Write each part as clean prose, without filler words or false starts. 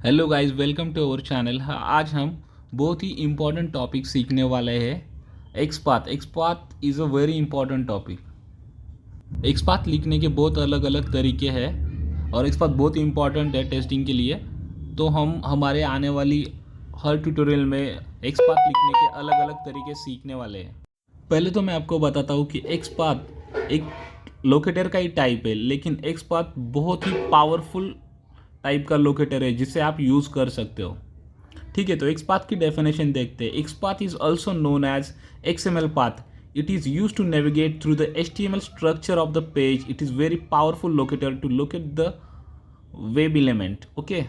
Hello guys, welcome to our channel. आज हम बहुत ही इम्पोर्टेंट टॉपिक सीखने वाले हैं। XPath is a very important topic. XPath लिखने के बहुत अलग अलग तरीके हैं और एक्सपाथ बहुत इंपॉर्टेंट है टेस्टिंग के लिए। तो हम हमारे आने वाली हर ट्यूटोरियल में एक्सपाथ लिखने के अलग अलग तरीके सीखने वाले हैं। पहले तो मैं आपको बताता हूँ कि एक्सपाथ एक लोकेटर का ही टाइप है, लेकिन एक्सपाथ बहुत ही पावरफुल टाइप का लोकेटर है जिसे आप यूज़ कर सकते हो। ठीक है, तो एक्सपाथ की डेफिनेशन देखते हैं। XPath is also known as XML path. It is use to navigate through the HTML structure of the page. It is very powerful locator to locate the web element. Okay,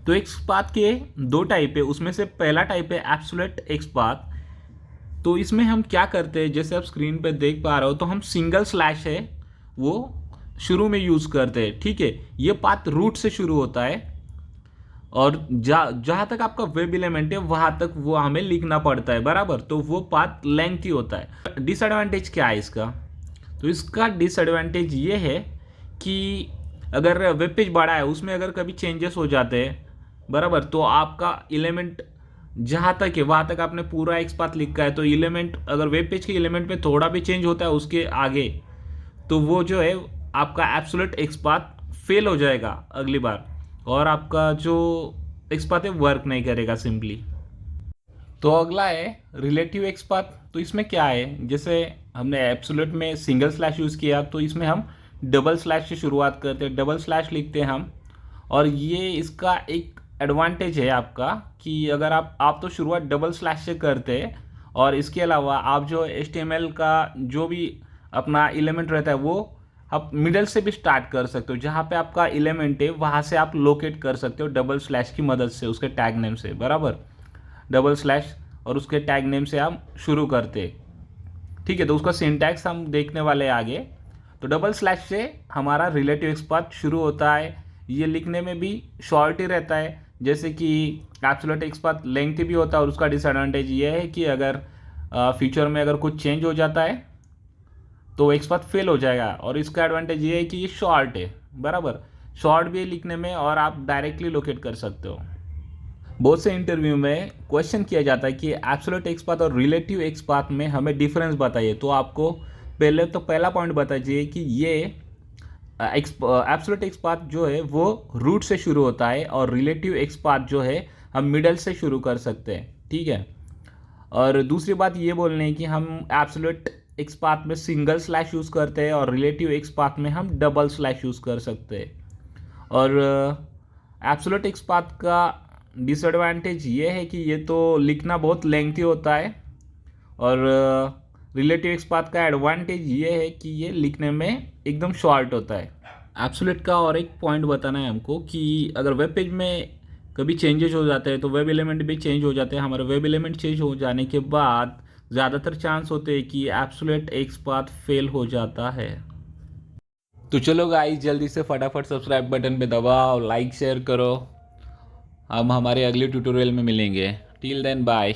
तो XPath के दो type है, उसमें से पहला type है absolute XPath. तो इसमें हम क्या करते हैं, जैसे आप स्क्रीन पे देख पा रहे हो, तो हम सिंगल स्लैश है वो शुरू में यूज़ करते हैं। ठीक है, ये पाथ रूट से शुरू होता है और जहाँ तक आपका वेब एलिमेंट है वहाँ तक वो हमें लिखना पड़ता है, बराबर। तो वो पाथ लेंथी होता है। डिसएडवांटेज क्या है इसका? तो इसका डिसएडवांटेज ये है कि अगर वेब पेज बड़ा है, उसमें अगर कभी चेंजेस हो जाते हैं, बराबर, तो आपका एलिमेंट जहाँ तक है वहाँ तक आपने पूरा एक्सपाथ लिखा है, तो एलिमेंट अगर वेब पेज के एलिमेंट में थोड़ा भी चेंज होता है उसके आगे, तो वो जो है आपका एब्सोल्यूट एक्सपाथ फेल हो जाएगा अगली बार, और आपका जो एक्सपाथ है वर्क नहीं करेगा सिंपली। तो अगला है रिलेटिव एक्सपाथ। तो इसमें क्या है, जैसे हमने एब्सोल्यूट में सिंगल स्लैश यूज़ किया, तो इसमें हम डबल स्लैश से शुरुआत करते हैं, डबल स्लैश लिखते हैं हम। और ये इसका एक एडवांटेज है आपका कि अगर आप तो शुरुआत डबल स्लैश से करते हैं, और इसके अलावा आप जो HTML का जो भी अपना एलिमेंट रहता है वो आप मिडल से भी स्टार्ट कर सकते हो। जहाँ पे आपका एलिमेंट है वहाँ से आप लोकेट कर सकते हो डबल स्लैश की मदद से, उसके टैग नेम से, बराबर। डबल स्लैश और उसके टैग नेम से हम शुरू करते हैं। ठीक है, तो उसका सिंटैक्स हम देखने वाले हैं आगे। तो डबल स्लैश से हमारा रिलेटिव एक्सपाथ शुरू होता है। ये लिखने में भी शॉर्ट ही रहता है, जैसे कि एब्सोल्यूट एक्सपाथ लेंथी भी होता है। और उसका डिसएडवांटेज ये है कि अगर फ्यूचर में अगर कुछ चेंज हो जाता है तो एक्सपाथ फेल हो जाएगा। और इसका एडवांटेज ये है कि ये शॉर्ट है, बराबर। शॉर्ट भी है लिखने में और आप डायरेक्टली लोकेट कर सकते हो। बहुत से इंटरव्यू में क्वेश्चन किया जाता है कि एब्सोल्यूट एक्सपाथ और रिलेटिव एक्सपाथ में हमें डिफरेंस बताइए। तो आपको पहले तो पहला पॉइंट बताइए कि ये एब्सोल्यूट एक्सपाथ जो है वो रूट से शुरू होता है और रिलेटिव एक्सपाथ जो है हम मिडल से शुरू कर सकते हैं। ठीक है, और दूसरी बात ये बोलनी है कि हम एब्सोल्यूट एक्सपाथ में सिंगल स्लैश यूज़ करते हैं और रिलेटिव एक्सपाथ में हम डबल स्लैश यूज़ कर सकते हैं। और एब्सोल्यूट एक्सपाथ का डिसएडवांटेज ये है कि ये तो लिखना बहुत लेंथी होता है, और रिलेटिव एक्सपाथ का एडवांटेज ये है कि ये लिखने में एकदम शॉर्ट होता है। एब्सोल्यूट का और एक पॉइंट बताना है हमको कि अगर वेब पेज में कभी चेंजेस हो जाते हैं तो वेब एलिमेंट भी चेंज हो जाते हैं। हमारे वेब एलिमेंट चेंज हो जाने के बाद ज़्यादातर चांस होते हैं कि एब्सोल्यूट एक्सपाथ फेल हो जाता है। तो चलो गाइस, जल्दी से फटाफट सब्सक्राइब बटन पे दबाओ, लाइक शेयर करो। हम हमारे अगले ट्यूटोरियल में मिलेंगे। Till then bye.